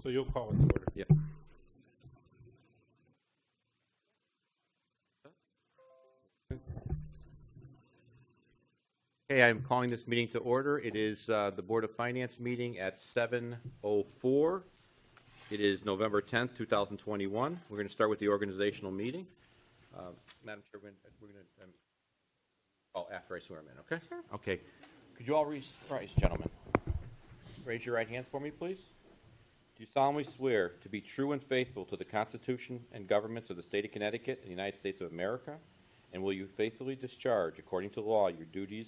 So you'll call it to order. Yep. Okay, I'm calling this meeting to order. It is the Board of Finance meeting at 7:04. It is November 10th, 2021. We're going to start with the organizational meeting. Madam Chair, we're going to call after I swear them in, okay? Sure. Okay. Could you all rise, gentlemen? Raise your right hands for me, please. Do you solemnly swear to be true and faithful to the Constitution and governments of the State of Connecticut and the United States of America? And will you faithfully discharge, according to law, your duties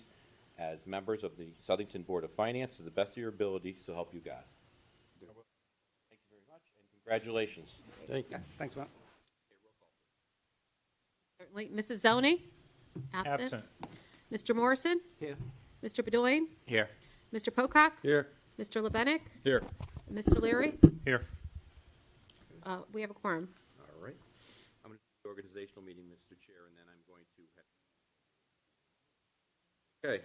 as members of the Southington Board of Finance to the best of your ability, so help you God? Thank you very much, and congratulations. Thank you. Thanks, Matt. Certainly. Mrs. Zelny? Absent. Mr. Morrison? Here. Mr. Bedoin? Here. Mr. Pocock? Here. Mr. Lebenik? Here. Mr. Leary? Here. We have a quorum. All right. I'm going to do the organizational meeting, Mr. Chair, and then I'm going to head.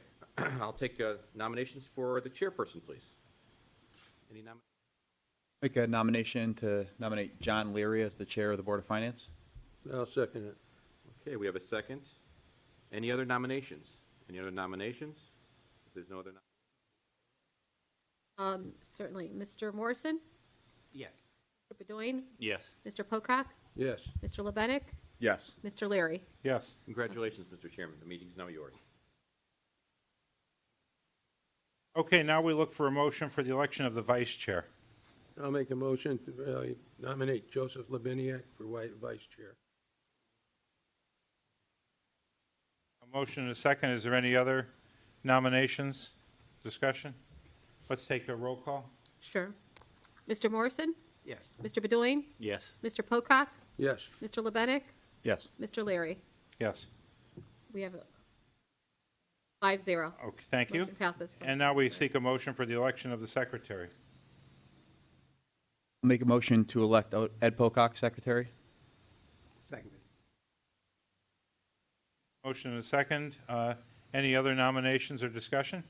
Okay. I'll take nominations for the chairperson, please. Any nominations? Make a nomination to nominate John Leary as the chair of the Board of Finance. I'll second it. Okay, we have a second. Any other nominations? Any other nominations? If there's no other Certainly. Mr. Morrison? Yes. Mr. Bedoin? Yes. Mr. Pocock? Yes. Mr. Lebenik? Yes. Mr. Leary? Yes. Congratulations, Mr. Chairman. The meeting's now yours. Okay, now we look for a motion for the election of the vice chair. I'll make a motion to nominate Joseph Labiniak for vice chair. A motion and a second. Is there any other nominations? Discussion? Let's take a roll call. Sure. Mr. Morrison? Yes. Mr. Bedoin? Yes. Mr. Pocock? Yes. Mr. Lebenik? Yes. Mr. Leary? Yes. We have 5-0. Okay, thank you. Motion passes. And now we seek a motion for the election of the secretary. Make a motion to elect Ed Pocock secretary. Seconded. Motion and a second. Any other nominations or discussion?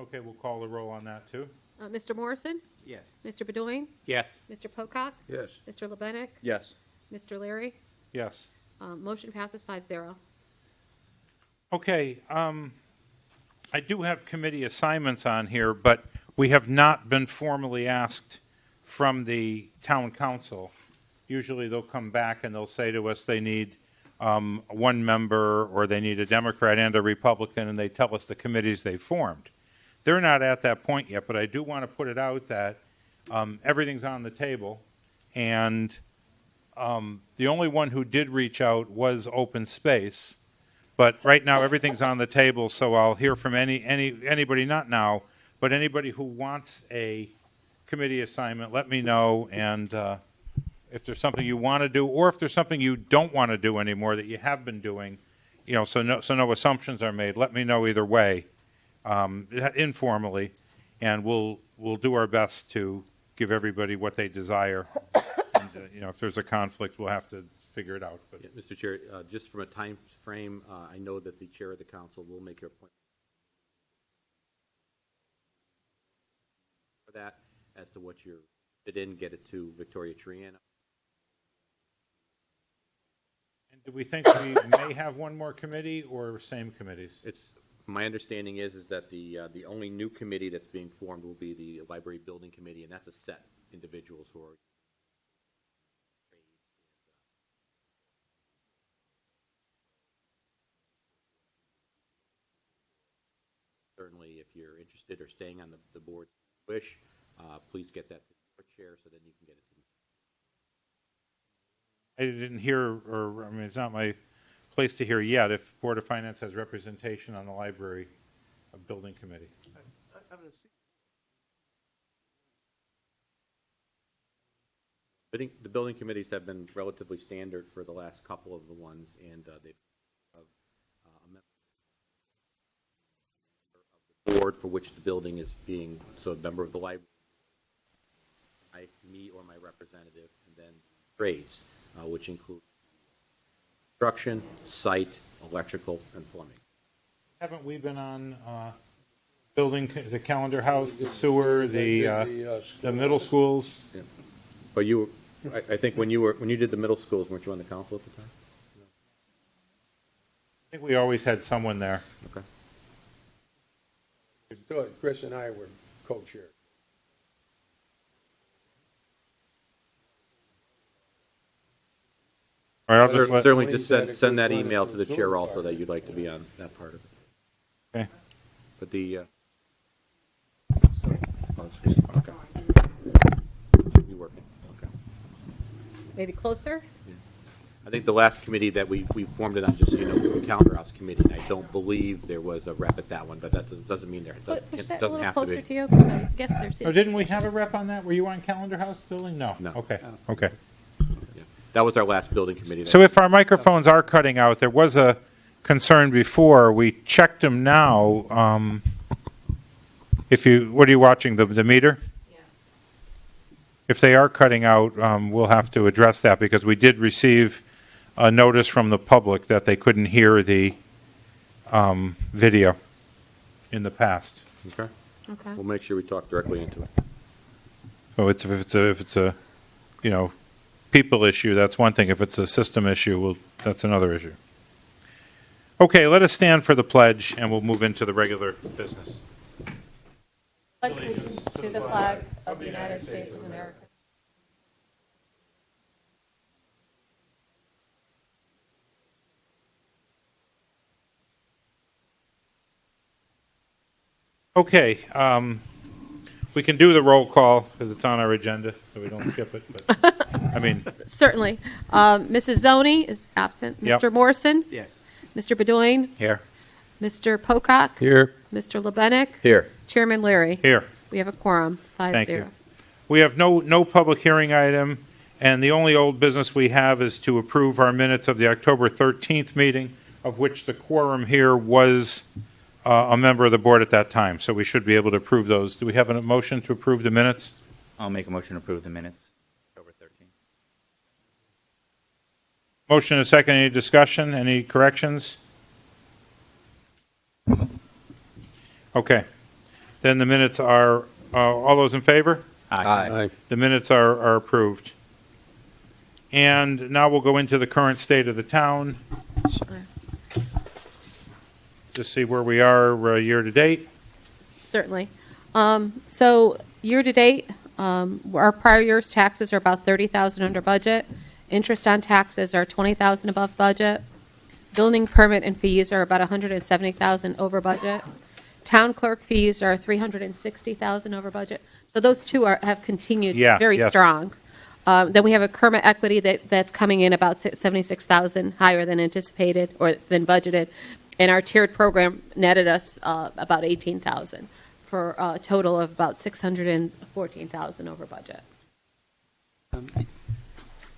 Okay, we'll call the roll on that, too. Mr. Morrison? Yes. Mr. Bedoin? Yes. Mr. Pocock? Yes. Mr. Lebenik? Yes. Mr. Leary? Yes. Motion passes 5-0. Okay, I do have committee assignments on here, but we have not been formally asked from the town council. Usually they'll come back and they'll say to us they need one member, or they need a Democrat and a Republican, and they tell us the committees they formed. They're not at that point yet, but I do want to put it out that everything's on the table, and the only one who did reach out was Open Space. But right now, everything's on the table, so I'll hear from anybody, not now, but anybody who wants a committee assignment, let me know, and if there's something you want to do, or if there's something you don't want to do anymore that you have been doing, so no assumptions are made, let me know either way, informally, and we'll do our best to give everybody what they desire. And, if there's a conflict, we'll have to figure it out. But Yeah, Mr. Chair, just from a time frame, I know that the chair of the council will make your appointment for that as to what you're fit in, get it to Victoria Triana. And do we think we may have one more committee or same committees? My understanding is that the only new committee that's being formed will be the library building committee, and that's a set individuals who are. Certainly, if you're interested or staying on the board, wish, please get that to the chair so then you can get it to me. I didn't hear, it's not my place to hear yet if Board of Finance has representation on the library building committee. The building committees have been relatively standard for the last couple of the ones, and they've a board for which the building is being, so a member of the library, me or my representative, and then trades, which include construction, site, electrical, and plumbing. Haven't we been on building, the calendar house, the sewer, the middle schools. But you, I think when you did the middle schools, weren't you on the council at the time? I think we always had someone there. Okay. So Chris and I were co-chairs. All right, I'll just let, Certainly just send that email to the chair also that you'd like to be on that part of it. okay. But the, okay. You working, okay. Maybe closer? I think the last committee that we formed it on, just so you know, was the Calendar House Committee, and I don't believe there was a rep at that one, but that doesn't mean there, Push it that a doesn't little have to closer be. to you, because I guess there's. Oh, didn't we have a rep on that? Were you on calendar house building? No. No. Okay, okay. Yeah. That was our last building committee. So if our microphones are cutting out, there was a concern before. We checked them now. What are you watching, the meter? Yeah. If they are cutting out, we'll have to address that because we did receive a notice from the public that they couldn't hear the video in the past. Okay, Okay. we'll make sure we talk directly into it. So if it's a people issue, that's one thing. If it's a system issue, that's another issue. Okay, let us stand for the pledge, and we'll move into the regular business. Pledge allegiance to the flag of the United States of America. Okay, we can do the roll call because it's on our agenda, so we don't skip it. But, I mean, Certainly. Mrs. Zoni is absent. Yep. Mr. Morrison? Yes. Mr. Bedoin? Here. Mr. Pocock? Here. Mr. Lebenik? Here. Chairman Larry? here. We have a quorum, 5-0. Thank you. We have no public hearing item, and the only old business we have is to approve our minutes of the October 13th meeting, of which the quorum here was a member of the board at that time, so we should be able to approve those. Do we have a motion to approve the minutes? I'll make a motion to approve the minutes. October 13th. Motion and a second. Any discussion? Any corrections? Okay. Then the minutes are, all those in favor? Aye. The minutes are approved. And now we'll go into the current state of the town, Sure. to see where we are year-to-date. Certainly. So year-to-date, our prior year's taxes are about $30,000 under budget. Interest on taxes are $20,000 above budget. Building permit and fees are about $170,000 over budget. Town clerk fees are $360,000 over budget. So those two have continued very yes. strong. Then we have a Kerma equity that's coming in about $76,000 higher than anticipated or than budgeted. And our tiered program netted us about $18,000 for a total of about $614,000 over budget.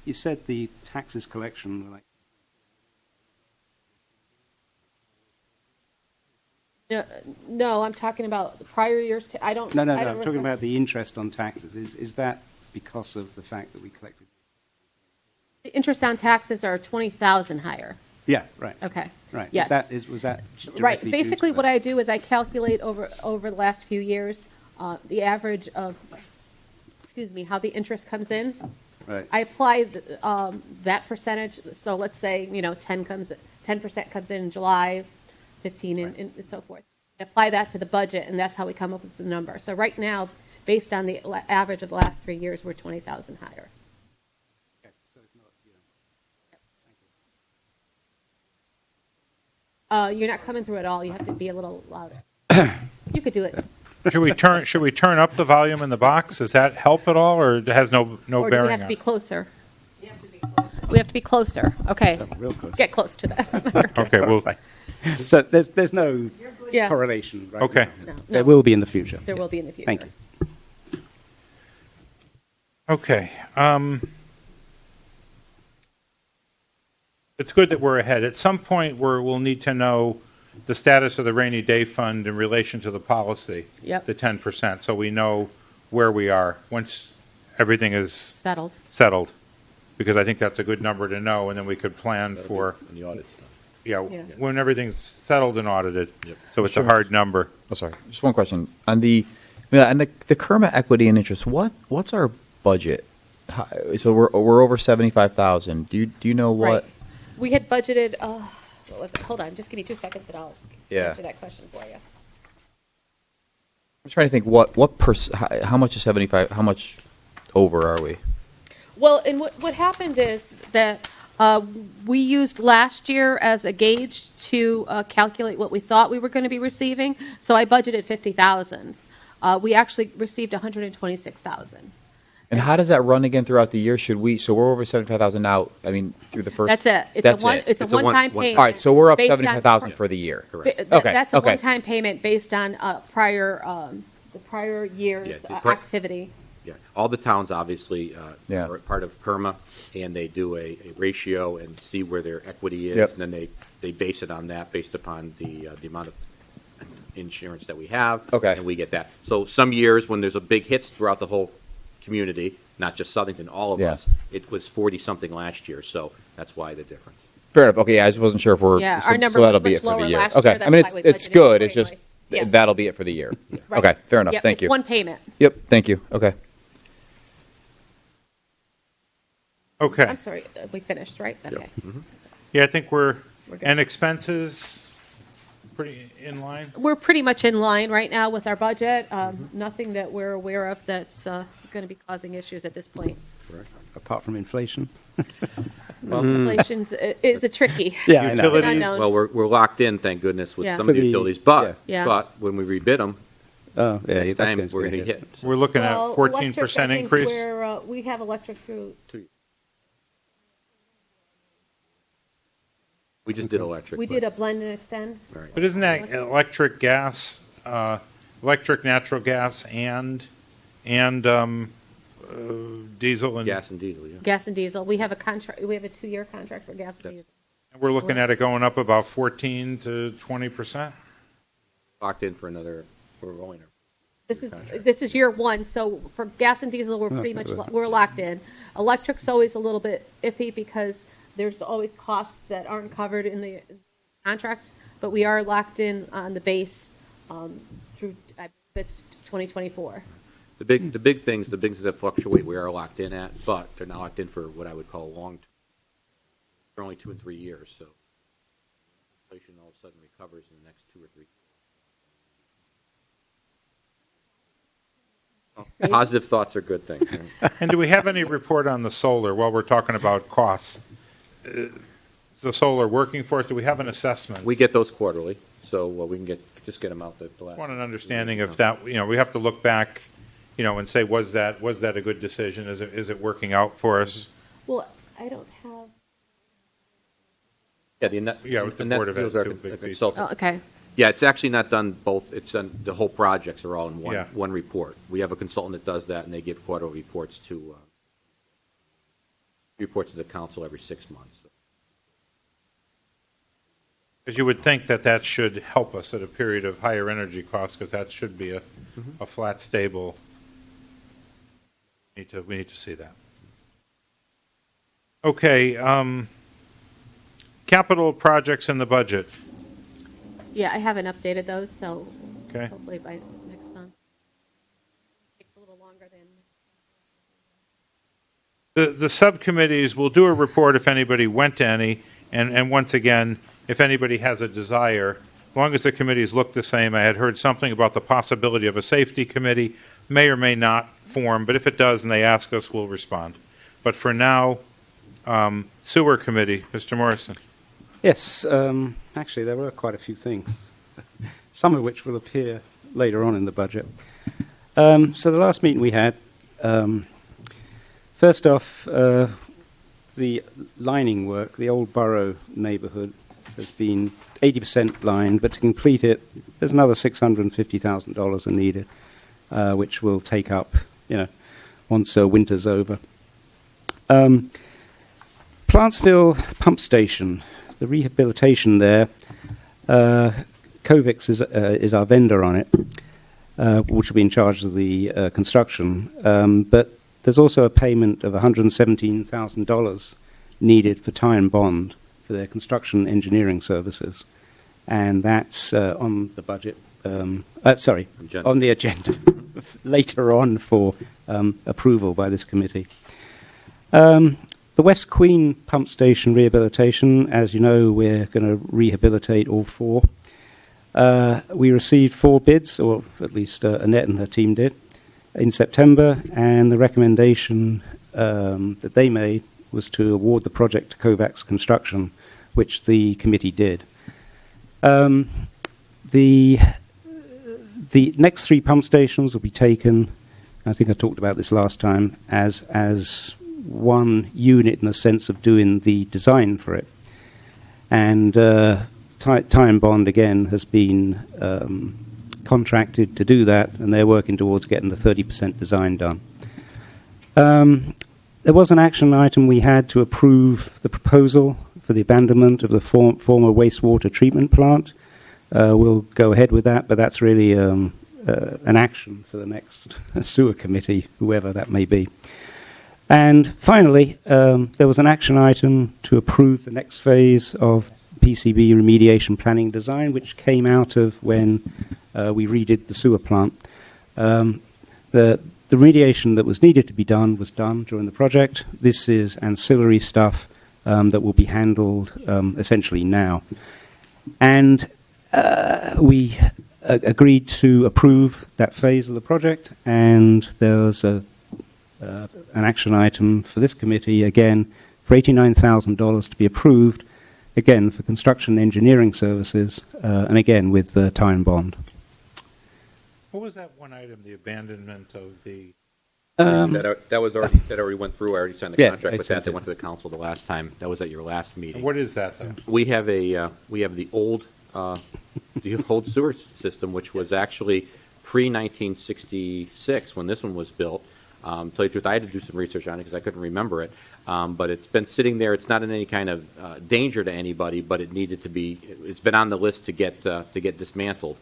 You said the taxes collection, like, No, I'm talking about the prior years. I don't. no, I don't I'm talking recall- about the interest on taxes. Is that because of the fact that we collected? The interest on taxes are 20,000 higher. Yeah, right. Okay. Right. Yes. Was that Right. directly due to Basically, that? what I do is I calculate over the last few years the average of, how the interest comes in. Right. I apply that percentage. So let's say 10% comes in July, 15 and so forth. I apply that to the budget, and that's how we come up with the number. So right now, based on the average of the last 3 years, we're 20,000 higher. Okay, so it's not, You're not coming through at all. You have to be a little louder. You could do it. Should we turn up the volume in the box? Does that help at all, or it has no Or do we bearing have to on be it? closer? We have to be closer. Okay. real close. Get close to that. Okay, well, Right. So there's no Yeah. correlation right Okay. now. No, There no. will be in the future. There will be in the future. Thank you. okay. It's good that we're ahead. At some point, we'll need to know the status of the rainy day fund in relation to the policy. Yep. The 10%, so we know where we are once everything is Settled. settled. Because I think that's a good number to know, and then we could plan for, In the audit stuff. yeah, Yeah. when everything's settled and audited. Yep. So it's a hard number. Oh, sorry. Just one question. On the Kerma equity and interest, what's our budget? So we're over 75,000. Do you know what? Right. We had budgeted, what was it? Hold on, just give me 2 seconds and I'll Yeah. answer that question for you. I'm trying to think how much is 75? How much over are we? Well, and what happened is that we used last year as a gauge to calculate what we thought we were going to be receiving. So I budgeted 50,000. We actually received 126,000. And how does that run again throughout the year? So we're over 75,000 now. I mean, through the first. That's it. That's it. It's a one-time payment. All right, so we're up based on 75,000 for the year. Correct. Okay. That's a okay. one-time payment based on the prior year's Yeah, the activity. Yeah, all the towns obviously Yeah. are part of PERMA, and they do a ratio and see where their equity is. Yep. And then they base it on that based upon the amount of insurance that we have. Okay. And we get that. So some years when there's a big hits throughout the whole community, not just Southington, all of Yeah. us, it was 40-something last year, so that's why the difference. Fair enough. Okay, I just wasn't sure if we're. Yeah, so, our number so that'll was be much it for lower the year. last Okay, year. I mean That's why we it's budgeted good. It's just accordingly. Yeah. that'll be it for the year. Right. Okay, fair enough. Yep, Thank it's you. one payment. Yep, thank you. Okay. Okay. I'm sorry, we finished, right? Okay. Yeah, I think we're We're good. and expenses pretty in line. We're pretty much in line right now with our budget. Nothing that we're aware of that's going to be causing issues at this point. Apart from inflation. Inflation is a tricky. Yeah, I know. Utilities. unknown. Well, we're locked in, thank goodness, with Yeah. some For of the the- utilities, but yeah. when we rebid them, Oh, yeah, next that's time going we're going to hit. hit. We're looking Well, at 14% electric, I think increase. we have electric through. We just did electric. We but- did a blend and extend. Right. But isn't that electric, gas, electric, natural gas, and diesel? And Gas and diesel, yeah. Gas and diesel. We have a contract. We have a 2-year contract for gas and diesel. we're looking at it going up about 14 to 20%. Locked in for another, we're rolling. This is year one. So for gas and diesel, we're pretty much we're locked in. Electric's always a little bit iffy because there's always costs that aren't covered in the contract, but we are locked in on the base through it's 2024. The big things that fluctuate, we are locked in at, but they're not locked in for what I would call long term. They're only 2 and 3 years, so inflation all of a sudden recovers in the next 2 or 3. Well, positive thoughts are good things. Right? And do we have any report on the solar while we're talking about costs? Is the solar working for us? Do we have an assessment? We get those quarterly, so we can just get them out the last. I want an understanding of that. We have to look back, and say, was that a good decision? Is it working out for us? Well, I don't have. Yeah, with the net Board of fuels Ed, are too, big piece. consultant. Oh, okay. Yeah, it's actually not done both. It's done, the whole projects are all in Yeah. one report. We have a consultant that does that, and they give quarterly reports to the council every 6 months. Because you would think that should help us at a period of higher energy costs, because that should be a flat, stable. We need to see that. Okay, capital projects in the budget. Yeah, I haven't updated those, so Okay. hopefully by next month. Takes a little longer than. The subcommittees will do a report if anybody went to any, and once again, if anybody has a desire, as long as the committees look the same. I had heard something about the possibility of a safety committee, may or may not form, but if it does and they ask us, we'll respond. But for now, sewer committee, Mr. Morrison. Yes, actually, there were quite a few things, some of which will appear later on in the budget. So the last meeting we had, first off, the lining work, the old borough neighbourhood, has been 80% lined, but to complete it, there's another $650,000 needed, which will take up, once winter's over. Plantsville pump station, the rehabilitation there, Covix is our vendor on it, which will be in charge of the construction. But there's also a payment of $117,000 needed for tie and bond for their construction engineering services. And that's on the budget Agenda. on the agenda later on for approval by this committee. The West Queen pump station rehabilitation, as you know, we're going to rehabilitate all 4. We received 4 bids, or at least Annette and her team did, in September, and the recommendation that they made was to award the project to Kovacs Construction, which the committee did. The next 3 pump stations will be taken, I think I talked about this last time, as one unit in the sense of doing the design for it. And Time Bond, again, has been contracted to do that, and they're working towards getting the 30% design done. There was an action item we had to approve the proposal for the abandonment of the former wastewater treatment plant. We'll go ahead with that, but that's really an action for the next sewer committee, whoever that may be. And finally, there was an action item to approve the next phase of PCB remediation planning design, which came out of when we redid the sewer plant. The remediation that was needed to be done was done during the project. This is ancillary stuff that will be handled essentially now. And we agreed to approve that phase of the project, and there was an action item for this committee, again, for $89,000 to be approved, again, for construction engineering services, and again, with the time bond. What was that one item, the abandonment of the? That already went through. I already signed the Yeah, contract I with sent that. They it. went to the council the last time. That was at your last meeting. What is that, though? We have the old sewer system, which was actually pre-1966 when this one was built. To tell you the truth, I had to do some research on it because I couldn't remember it. But it's been sitting there. It's not in any kind of danger to anybody, but it needed to be. It's been on the list to get dismantled.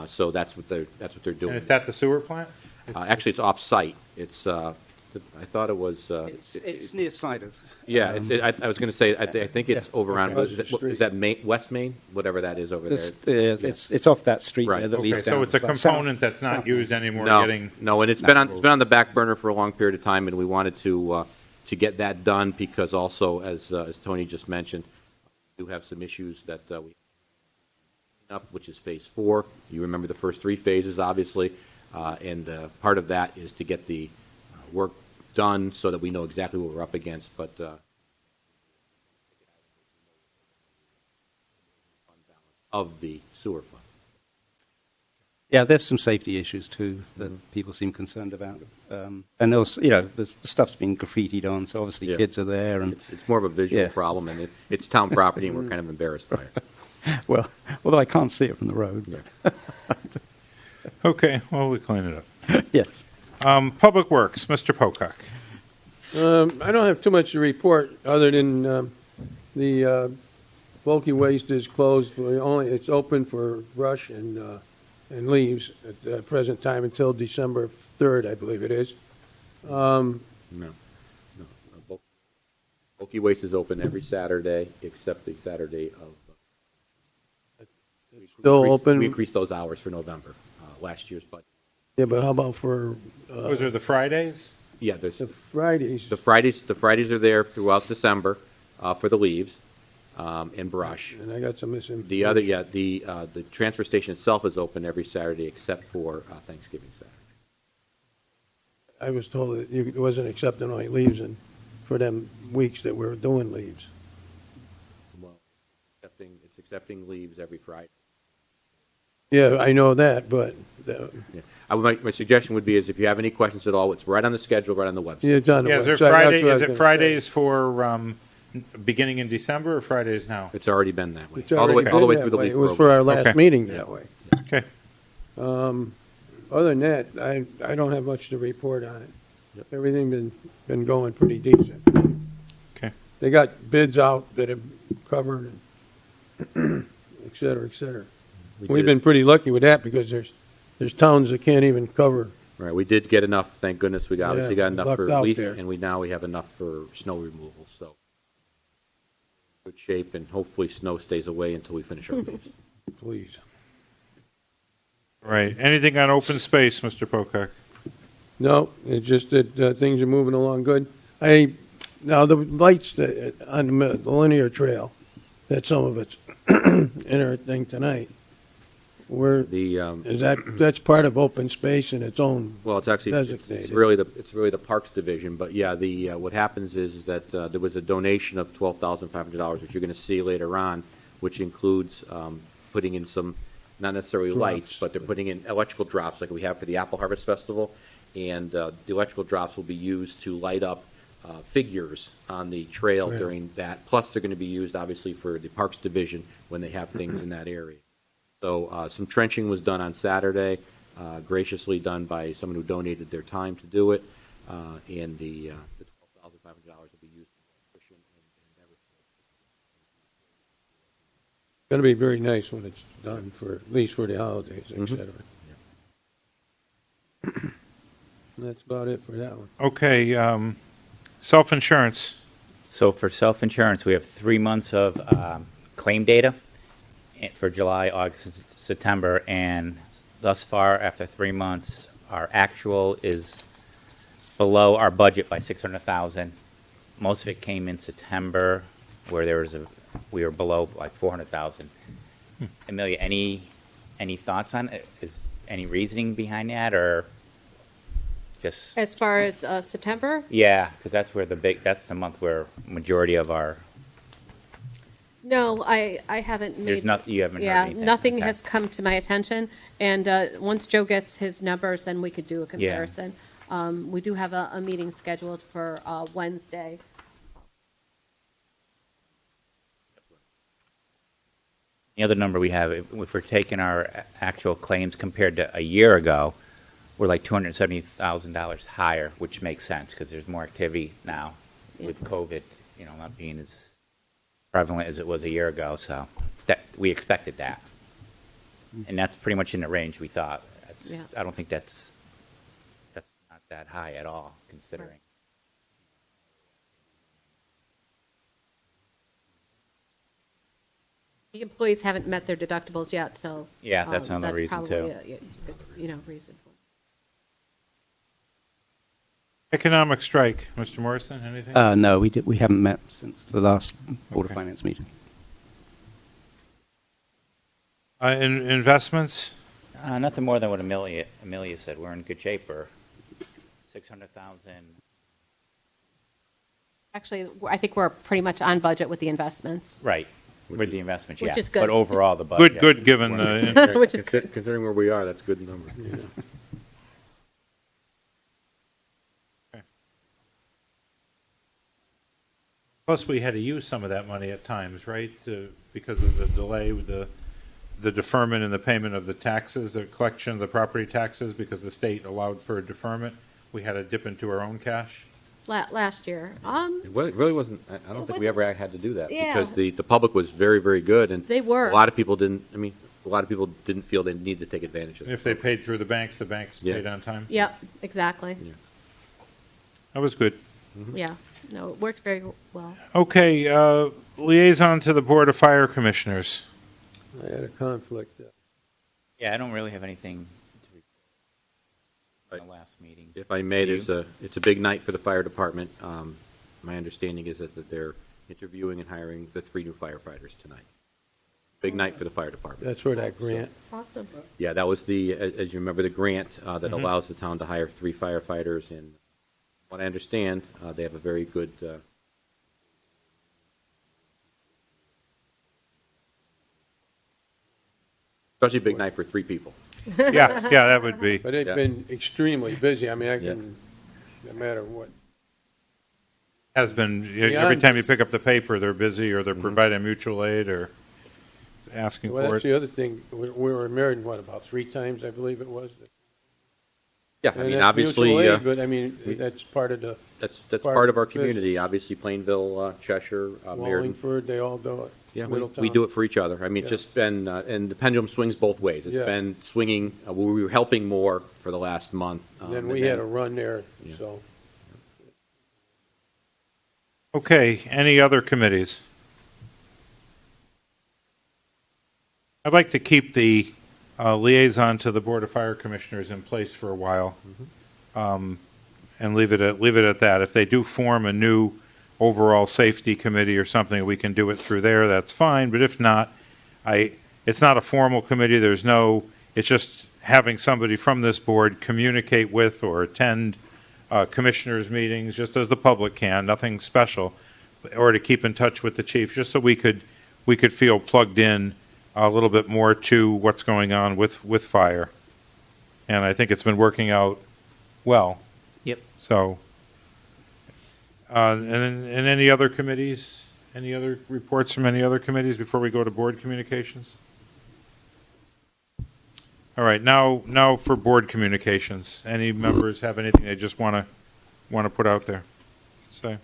So that's what they're doing. And it's at the sewer plant? Actually, it's off-site. It's. I thought it was. It's near Sliders. Yeah, I was going to say. I think it's over on. Across the Is that West Main? Whatever that is over there. It's off that street Right. there that Okay, leads so down. it's a component that's not used anymore, getting. No, and it's been on the back burner for a long period of time, and we wanted to get that done because also, as Tony just mentioned, we do have some issues that we up, which is phase 4. You remember the first 3 phases, obviously, and part of that is to get the work done so that we know exactly what we're up against. But of the sewer fund. Yeah, there's some safety issues too that people seem concerned about, and also, the stuff's been graffitied on, so obviously Yeah. kids are there, and It's more of a visual Yeah. problem, and it's town property, and we're kind of embarrassed by it. well, although I can't see it from the road. Yeah. Okay, well, we clean it up. Yes. Public Works, Mr. Pocock. I don't have too much to report, other than the bulky waste is closed. It's open for brush and leaves at the present time until December 3rd, I believe it is. No. Bulky Waste is open every Saturday except the Saturday of. Still open? We increased those hours for November, last year's budget. Yeah, but how about for Those are the Fridays? Yeah, there's the Fridays? the Fridays are there throughout December for the leaves and brush. And I got some missing. The transfer station itself is open every Saturday except for Thanksgiving Saturday. I was told that it wasn't accepting only leaves and for them weeks that we're doing leaves. Well, it's accepting leaves every Friday. Yeah, I know that, but Yeah. My suggestion would be is if you have any questions at all, it's right on the schedule, right on the website. it's on the Yeah, website. is there That's Friday, what I is was it gonna Fridays for beginning in December or Fridays now? It's already been that way. It's All the already way been through that the way. leaf It was program. for our last Okay. meeting that way. Okay. Other than that, I don't have much to report on it. Yep. Everything been going pretty decent. Okay. They got bids out that have covered, et cetera, et cetera. We've been pretty lucky with that because there's towns that can't even cover. Right, we did get enough, thank goodness. We obviously got enough lucked for out leaf, there. and we have enough for snow removal, so good shape, and hopefully snow stays away until we finish our leaves. Please. Right. Anything on open space, Mr. Pocock? No, it's just that things are moving along good. Now, the lights on the linear trail, that some of it's in our thing tonight, that's part of open space in its own, Well, it's actually, it's Designated. really the Parks Division, but yeah, what happens is that there was a donation of $12,500, which you're going to see later on, which includes putting in some, not necessarily lights, Drops. but they're putting in electrical drops like we have for the Apple Harvest Festival, and the electrical drops will be used to light up figures on the trail during that, plus they're going to be used, obviously, for the Parks Division when they have things in that area. So some trenching was done on Saturday, graciously done by someone who donated their time to do it, and the $12,500 will be used for electrician and everything. it's going to be very nice when it's done, for at least for the holidays, et cetera. That's about it for that one. Okay, self-insurance. So for self-insurance, we have 3 months of claim data for July, August, September, and thus far, after 3 months, our actual is below our budget by $600,000. Most of it came in September, where we were below like $400,000. Amelia, any thoughts on it? Is any reasoning behind that, or just? As far as September, Yeah, because that's the month where majority of our. no, I haven't made. You haven't heard Yeah, anything. nothing Okay. has come to my attention, and once Joe gets his numbers, then we could do a comparison. We do have a meeting scheduled for Wednesday. The other number we have, if we're taking our actual claims compared to a year ago, we're like $270,000 higher, which makes sense because there's more activity now with COVID, not being as prevalent as it was a year ago. So that we expected that, and that's pretty much in the range we thought. I don't think that's not that high at all, considering. Right. The employees haven't met their deductibles yet, so. Yeah, that's another reason, too. Probably reason for it. Economic strike, Mr. Morrison, anything? No, we haven't met since the last Board of Finance meeting. Investments? Nothing more than what Amelia said. We're in good shape. Or $600,000. Actually, I think we're pretty much on budget with the investments. Right. With the investments, Which yeah. is good. But overall, the budget. Good, given the, Which is good. Considering where we are, that's a good number. plus we had to use some of that money at times, right? Because of the delay with the deferment in the payment of the taxes, the collection of the property taxes, because the state allowed for a deferment. We had to dip into our own cash. Last year. It really wasn't, I don't think we ever had to do that. Yeah. Because the public was very, very good, and They were. a lot of people didn't feel they needed to take advantage of it. If they paid through the banks Yeah. paid on time. Yep, exactly. That was good. Yeah. No, it worked very well. Okay, liaison to the Board of Fire Commissioners. I had a conflict. Yeah, I don't really have anything to report on the last meeting. If I may, Do you? it's a big night for the fire department. My understanding is that they're interviewing and hiring the 3 new firefighters tonight. Big night for the fire department. That's for that grant. Awesome. Yeah, that was as you remember, the grant that allows the town to hire 3 firefighters. And what I understand, they have a very good. Especially a big night for 3 people. Yeah, that would be. But they've Yeah. been extremely busy. I mean, Yeah. no matter what. Has been, every Beyond- time you pick up the paper, they're busy, or they're providing mutual aid, or asking Well, for that's it. the other thing. We were married, about 3 times, I believe it was? Yeah, I And mean, that's obviously, mutual aid, but I mean, that's part of the that's part part of our of the business. community. Obviously, Plainville, Cheshire, Meriden. Wallingford, they all do it. Yeah, we Middletown. do it for each other. I mean, it's Yeah. just been, and the pendulum swings both ways. It's Yeah. been swinging, we were helping more for the last month. Then we had a run there, Yeah. so. Okay, any other committees? I'd like to keep the liaison to the Board of Fire Commissioners in place for a while, and leave it at that. If they do form a new overall safety committee or something, we can do it through there, that's fine, but if not, it's not a formal committee, it's just having somebody from this board communicate with or attend commissioners' meetings, just as the public can, nothing special, or to keep in touch with the chief, just so we could feel plugged in a little bit more to what's going on with fire. And I think it's been working out well. Yep. So, and any other committees, any other reports from any other committees before we go to board communications? All right, now for board communications. Any members have anything they just want to put out there? Say.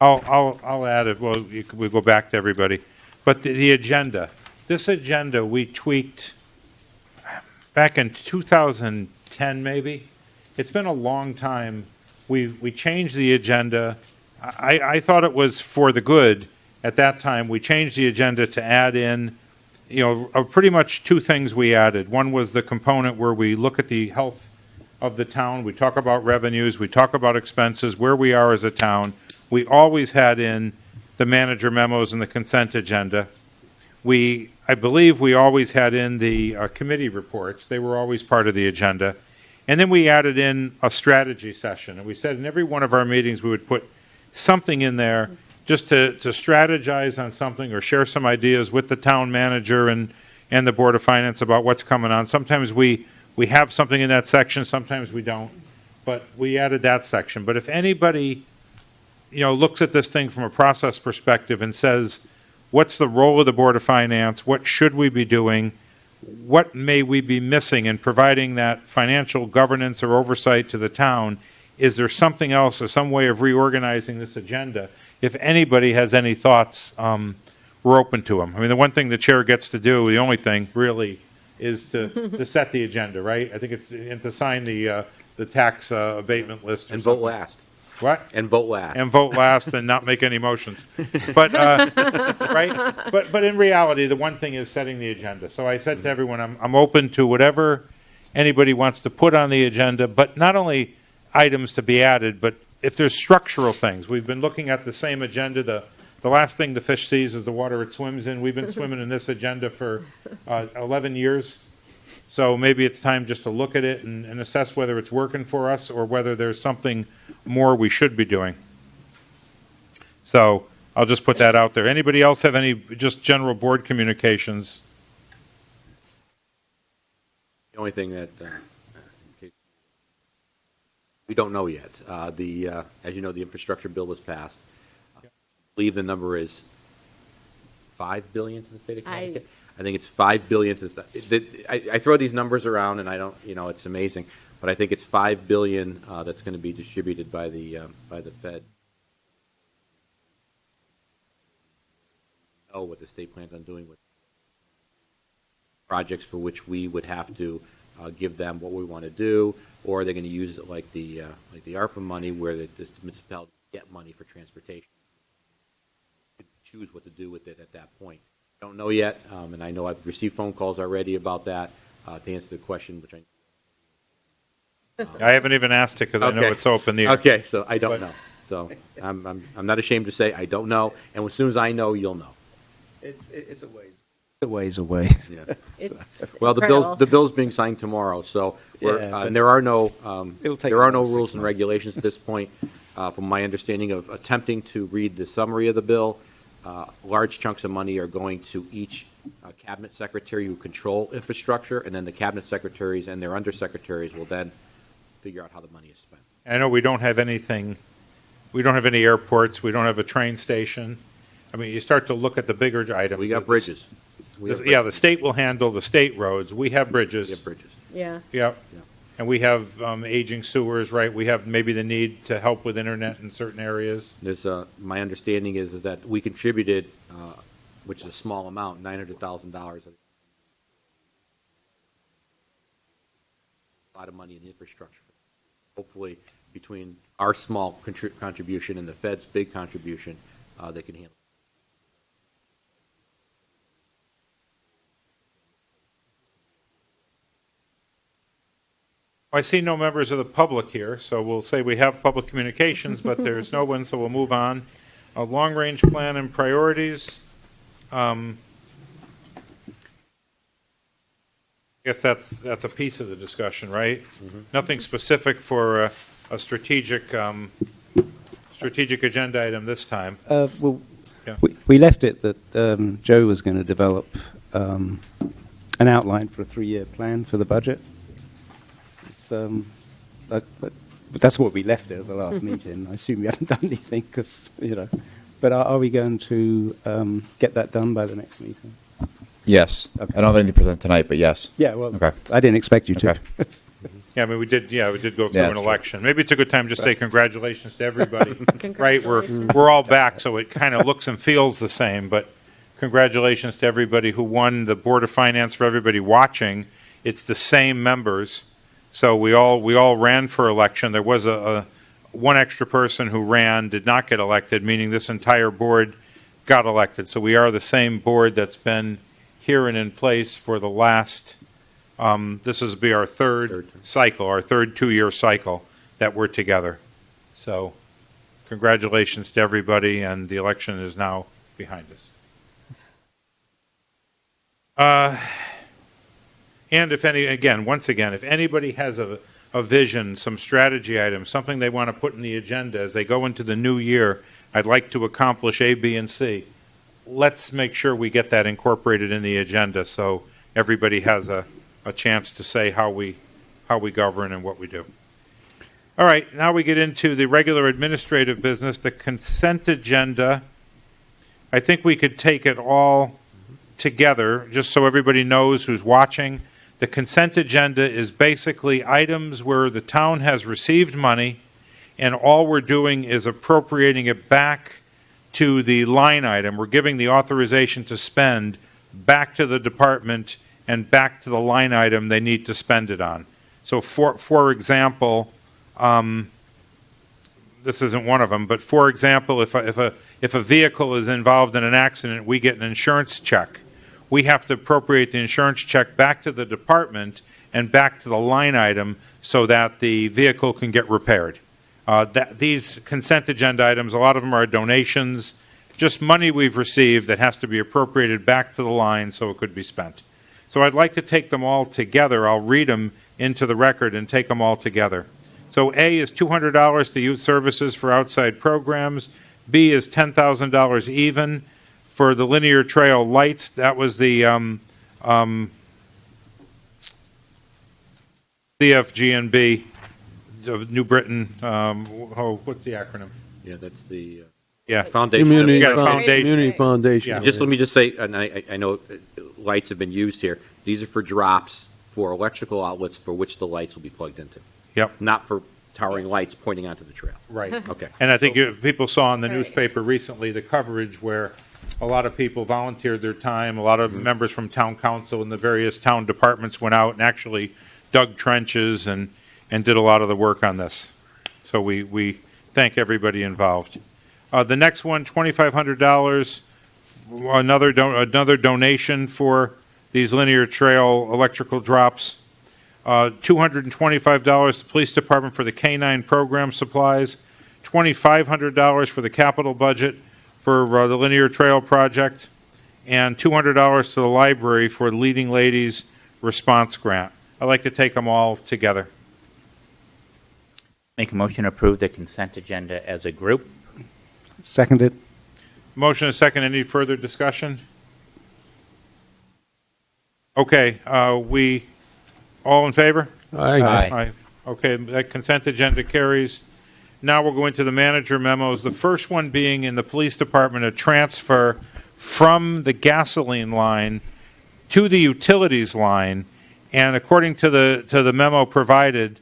I'll add it. Well, we go back to everybody, but the agenda. This agenda we tweaked back in 2010, maybe. It's been a long time. We changed the agenda. I thought it was for the good at that time. We changed the agenda to add in, pretty much two things we added. One was the component where we look at the health of the town. We talk about revenues. We talk about expenses, where we are as a town. We always had in the manager memos and the consent agenda. I believe we always had in the committee reports. They were always part of the agenda. And then we added in a strategy session. And we said in every one of our meetings we would put something in there just to strategize on something or share some ideas with the town manager and the Board of Finance about what's coming on. Sometimes we have something in that section, sometimes we don't. But we added that section. But if anybody looks at this thing from a process perspective and says, what's the role of the Board of Finance? What should we be doing? What may we be missing in providing that financial governance or oversight to the town? Is there something else or some way of reorganizing this agenda? If anybody has any thoughts, we're open to them. I mean, the one thing the chair gets to do, the only thing really, is to set the agenda, right? I think and to sign the tax abatement list. And vote last. What? And vote last. And vote last and not make any motions. But, right? But in reality, the one thing is setting the agenda. So I said to everyone, I'm open to whatever anybody wants to put on the agenda, but not only items to be added, but if there's structural things. We've been looking at the same agenda. The last thing the fish sees is the water it swims in. We've been swimming in this agenda for 11 years. So maybe it's time just to look at it and assess whether it's working for us or whether there's something more we should be doing. So I'll just put that out there. Anybody else have any just general board communications? The only thing that we don't know yet. As you know, the infrastructure bill was passed. I believe the number is $5 billion to the state of Connecticut. I think it's $5 billion to I throw these numbers around and I don't, it's amazing, but I think it's $5 billion that's going to be distributed by the Fed. Know what the state plans on doing with projects for which we would have to give them what we want to do, or are they going to use it like the ARPA money, where the municipalities get money for transportation? Choose what to do with it at that point. Don't know yet, and I know I've received phone calls already about that. To answer the question, which I haven't even asked it because I know it's open the air. Okay, so I don't know. So I'm not ashamed to say I don't know, and as soon as I know, you'll know. It's a ways. A ways away. Yeah. It's Well, incredible. the bill's being signed tomorrow, so and there are no It'll take there are no about 6 rules and months. regulations at this point. From my understanding of attempting to read the summary of the bill, large chunks of money are going to each cabinet secretary who control infrastructure, and then the cabinet secretaries and their undersecretaries will then figure out how the money is spent. I know we don't have anything, we don't have any airports, we don't have a train station. I mean, you start to look at the bigger items. We got bridges. Yeah, the state will handle the state roads. We have bridges. We have bridges. Yeah. Yep. Yeah. And we have aging sewers, right? We have maybe the need to help with internet in certain areas. There's my understanding is that we contributed, which is a small amount, $900,000. A lot of money in infrastructure. Hopefully, between our small contribution and the Fed's big contribution, they can handle. I see no members of the public here, so we'll say we have public communications, but there's no one, so we'll move on. A long-range plan and priorities. I guess that's a piece of the discussion, right? Nothing specific for a strategic agenda item this time. Well, Yeah. we left it that Joe was going to develop an outline for a 3-year plan for the budget. But that's what we left it at the last meeting. I assume we haven't done anything because, But are we going to get that done by the next meeting? Yes. Okay. I don't have anything to present tonight, but yes. Yeah, well, Okay. I didn't expect you to. Okay. Yeah, I mean, we did go through Yeah, an that's election. Maybe it's a good time to say congratulations to everybody. Right, we're all back, so it kind of looks and feels the same, but congratulations to everybody who won the Board of Finance. For everybody watching, it's the same members. So we all ran for election. There was a one extra person who ran, did not get elected, meaning this entire board got elected. So we are the same board that's been here and in place for the last, this will be our third cycle, our third 2-year cycle that we're together. So congratulations to everybody, and the election is now behind us. And if anybody has a vision, some strategy items, something they want to put in the agenda as they go into the new year, I'd like to accomplish A, B, and C. Let's make sure we get that incorporated in the agenda so everybody has a chance to say how we govern and what we do. All right, now we get into the regular administrative business, the consent agenda. I think we could take it all together, just so everybody knows who's watching. The consent agenda is basically items where the town has received money, and all we're doing is appropriating it back to the line item. We're giving the authorization to spend back to the department and back to the line item they need to spend it on. So for example, this isn't one of them, but for example, if a vehicle is involved in an accident, we get an insurance check. We have to appropriate the insurance check back to the department and back to the line item so that the vehicle can get repaired. These consent agenda items, a lot of them are donations, just money we've received that has to be appropriated back to the line so it could be spent. So I'd like to take them all together. I'll read them into the record and take them all together. So A is $200 to youth services for outside programs. B is $10,000 even for the linear trail lights. That was the CFGNB of New Britain. What's the acronym? Yeah, that's the Yeah. foundation. Community, You got a foundation. Community Foundation. Yeah. Just let me just say, and I know lights have been used here. These are for drops for electrical outlets for which the lights will be plugged into. Yep. Not for towering lights pointing onto the trail. Right. Okay. And I think people saw in the newspaper recently the coverage where a lot of people volunteered their time. A lot of members from town council and the various town departments went out and actually dug trenches and did a lot of the work on this. So we thank everybody involved. The next one, $2,500, another donation for these linear trail electrical drops. $225 to police department for the K-9 program supplies. $2,500 for the capital budget for the linear trail project, and $200 to the library for the Leading Ladies response grant. I'd like to take them all together. Make a motion to approve the consent agenda as a group. Seconded. Motion and second. Any further discussion? Okay, we all in favor? Aye. Aye. Okay, that consent agenda carries. Now we'll go into the manager memos. The first one being in the police department, a transfer from the gasoline line to the utilities line. And according to the memo provided,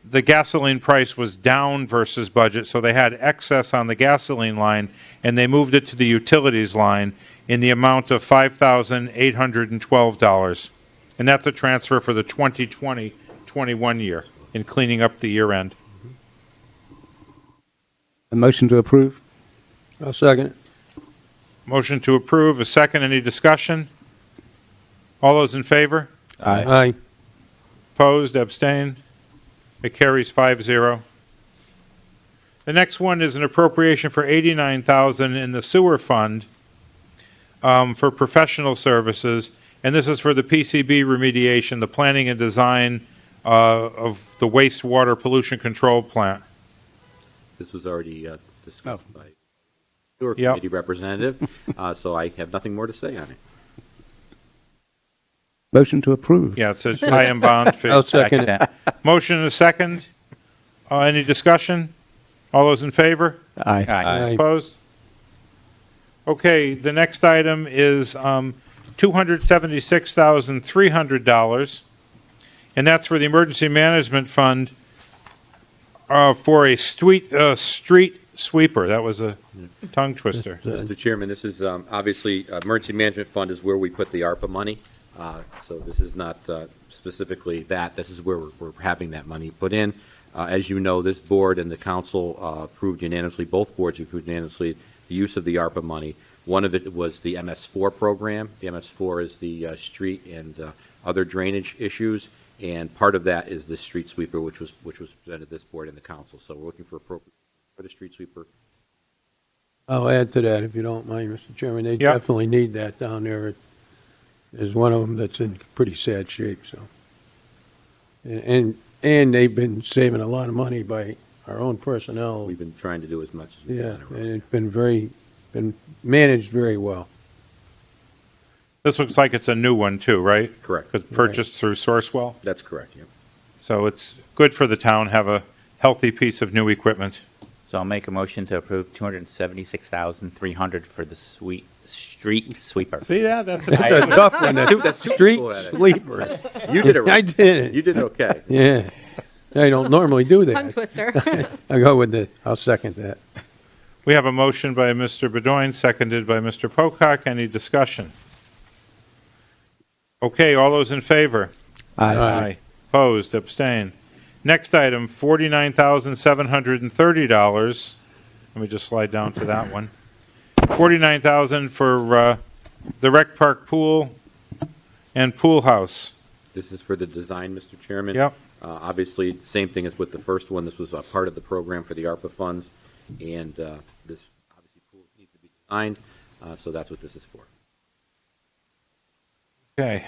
the gasoline price was down versus budget, so they had excess on the gasoline line, and they moved it to the utilities line in the amount of $5,812. And that's a transfer for the 2020-21 year in cleaning up the year end. A motion to approve? I'll second it. Motion to approve, a second. Any discussion? All those in favor? Aye. Aye. Opposed? Abstained? It carries 5-0. The next one is an appropriation for $89,000 in the sewer fund for professional services, and this is for the PCB remediation, the planning and design of the wastewater pollution control plant. This was already discussed by your Yep. committee representative, so I have nothing more to say on it. Motion to approve. Yeah, it's a tie and bond fee. I'll second it. that. Motion and a second. Any discussion? All those in favor? Aye. Aye. Opposed? Okay, the next item is $276,300, and that's for the Emergency Management Fund for a street sweeper. That was a tongue twister. Mr. Chairman, this is obviously, Emergency Management Fund is where we put the ARPA money. So this is not specifically that. This is where we're having that money put in. As you know, this board and the council approved unanimously, both boards approved unanimously, the use of the ARPA money. One of it was the MS4 program. The MS4 is the street and other drainage issues, and part of that is the street sweeper, which was presented to this board and the council. So we're looking for appropriate for the street sweeper. I'll add to that if you don't mind, Mr. Chairman. They Yep. definitely need that down there. There's one of them that's in pretty sad shape, so. And they've been saving a lot of money by our own personnel. We've been trying to do as much as we Yeah, can. and it's been managed very well. This looks like it's a new one too, right? Correct. Because purchased through Sourcewell. That's correct, yeah. So it's good for the town to have a healthy piece of new equipment. So I'll make a motion to approve $276,300 for the street sweeper. See that? That's That's a tough one, that That's two street people at it. sweeper. You did it right. I did it. You did okay. Yeah. I don't normally do Tongue that. twister. I'll second that. We have a motion by Mr. Bedoin, seconded by Mr. Pocock. Any discussion? Okay, all those in favor? Aye. Opposed, abstain. Next item, $49,730. Let me just slide down to that one. $49,000 for the rec park pool and pool house. This is for the design, Mr. Chairman. Yep. Obviously, same thing as with the first one. This was a part of the program for the ARPA funds, and this obviously pool needs to be designed, so that's what this is for. Okay.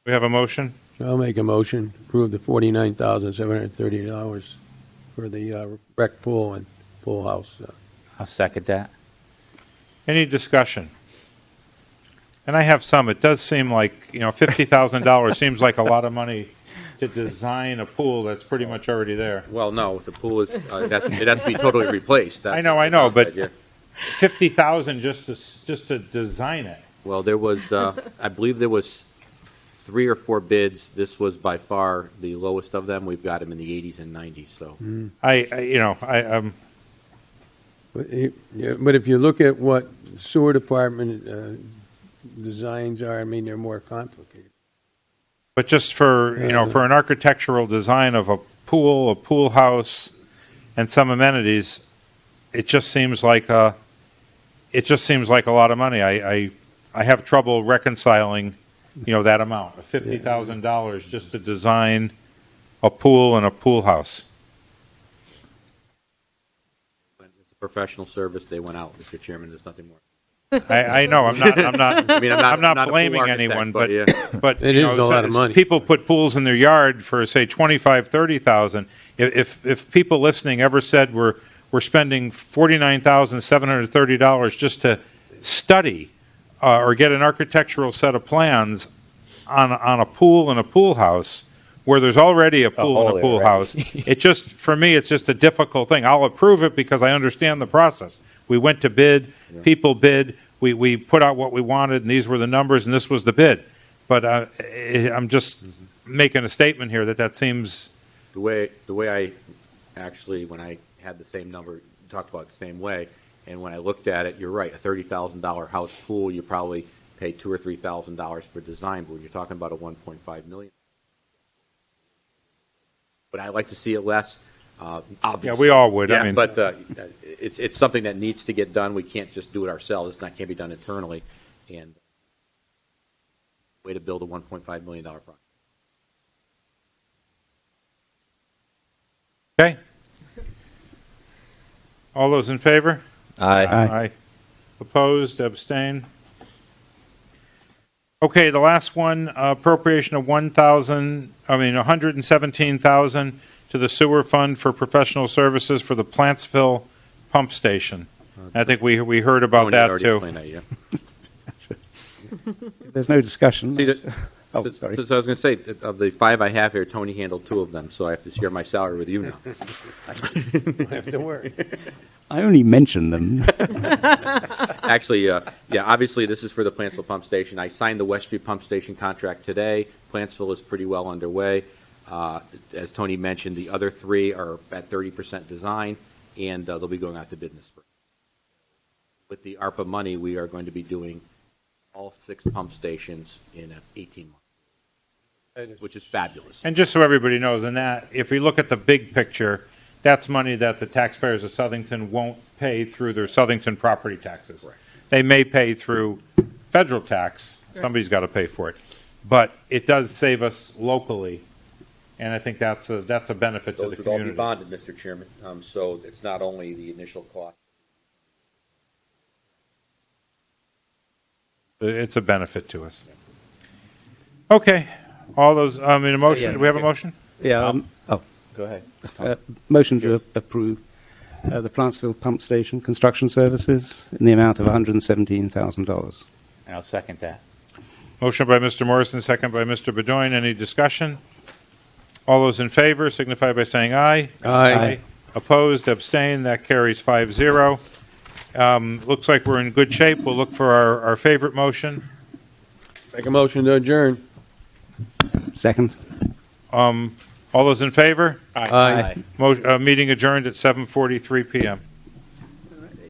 We have a motion? I'll make a motion, to approve the $49,730 for the rec pool and pool house. I'll second that. Any discussion? And I have some. It does seem like, $50,000 seems like a lot of money to design a pool that's pretty much already there. Well, no, the pool is, it has to be totally replaced. That's I know, the but downside, yeah. $50,000 just to design it. Well, there was, I believe there was 3 or 4 bids. This was by far the lowest of them. We've got them in the 80s and 90s, so. But if you look at what sewer department designs are, I mean, they're more complicated. But just for, for an architectural design of a pool house, and some amenities, it just seems like a lot of money. I have trouble reconciling, that amount of $50,000 just to design a pool and a pool house. It's a professional service. They went out, Mr. Chairman. There's nothing more. I know I'm not I mean, I'm not a pool blaming architect, anyone, but yeah. but It is a lot of money. People put pools in their yard for say $25,000-$30,000. If people listening ever said we're spending $49,730 just to study or get an architectural set of plans on a pool and a pool house where there's already a pool and a pool house, for me it's just a difficult thing. I'll approve it because I understand the process. We went to bid, people bid, we put out what we wanted, and these were the numbers, and this was the bid. But I'm just making a statement here that seems... The way I actually, when I had the same number, talked about it the same way, and when I looked at it, you're right, a $30,000 house pool, you probably pay $2,000 or $3,000 for design, but when you're talking about a $1.5 million. But I like to see it less. Obviously. Yeah, we all would. Yeah, I mean, but it's something that needs to get done. We can't just do it ourselves. It can't be done internally. And way to build a $1.5 million project. Okay. All those in favor? Aye. Aye. Opposed, abstain? Okay, the last one, appropriation of 117,000 to the sewer fund for professional services for the Plantsville pump station. I think we heard about Tony that already too. explained that, yeah. There's no discussion. See, Oh, so sorry. I was going to say, of the 5 I have here, Tony handled 2 of them, so I have to share my salary with you now. Don't have to worry. I only mentioned them. Actually, yeah, obviously, this is for the Plantsville pump station. I signed the West Street pump station contract today. Plantsville is pretty well underway. As Tony mentioned, the other 3 are at 30% design, and they'll be going out to bid in the spring. With the ARPA money, we are going to be doing all 6 pump stations in 18 months, which is fabulous. And just so everybody knows, and that, if we look at the big picture, that's money that the taxpayers of Southington won't pay through their Southington property taxes. Correct. They may pay through federal tax. Somebody's got to pay for it. But it does save us locally, and I think that's a benefit to Those the would all be community. bonded, Mr. Chairman, so it's not only the initial cost. It's a benefit to us. Okay, all those, a motion, do we have a motion? Yeah. Go ahead. Motion to approve the Plantsville pump station construction services in the amount of $117,000. And I'll second that. Motion by Mr. Morrison, second by Mr. Bedoin. Any discussion? All those in favor signify by saying aye. Aye. Opposed, abstained, that carries 5-0. Looks like we're in good shape. We'll look for our favorite motion. Make a motion to adjourn. Second. All those in favor? Aye. Meeting adjourned at 7:43 PM.